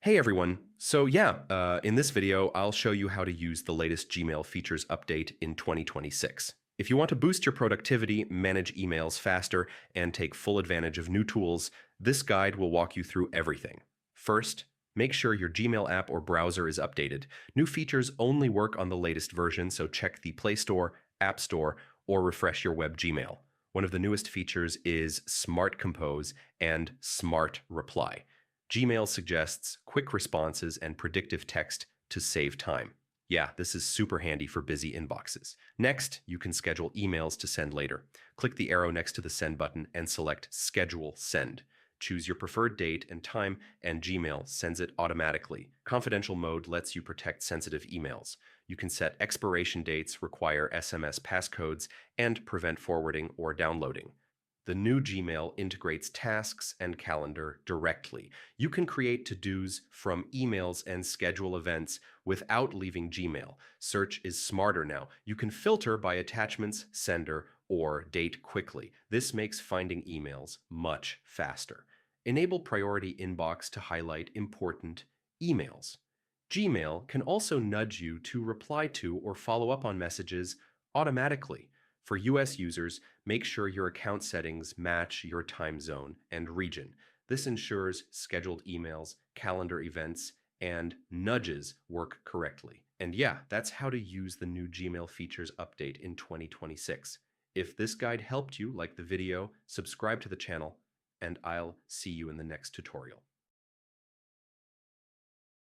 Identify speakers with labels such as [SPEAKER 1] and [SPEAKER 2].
[SPEAKER 1] Hey everyone. In this video, I'll show you how to use the latest Gmail features update in 2026. If you want to boost your productivity, manage emails faster, and take full advantage of new tools, this guide will walk you through everything. First, make sure your Gmail app or browser is updated. New features only work on the latest version, so check the Play Store, App Store, or refresh your web Gmail. One of the newest features is Smart Compose and Smart Reply. Gmail suggests quick responses and predictive text to save time. Yeah, this is super handy for busy inboxes. Next, you can schedule emails to send later. Click the arrow next to the send button and select Schedule Send. Choose your preferred date and time, and Gmail sends it automatically. Confidential mode lets you protect sensitive emails. You can set expiration dates, require SMS passcodes, and prevent forwarding or downloading. The new Gmail integrates tasks and calendar directly. You can create to-dos from emails and schedule events without leaving Gmail. Search is smarter now. You can filter by attachments, sender, or date quickly. This makes finding emails much faster. Enable Priority Inbox to highlight important emails. Gmail can also nudge you to reply to or follow up on messages automatically. For US users, make sure your account settings match your time zone and region. This ensures scheduled emails, calendar events, and nudges work correctly. And yeah, that's how to use the new Gmail features update in 2026. If this guide helped you, like the video, subscribe to the channel, and I'll see you in the next tutorial.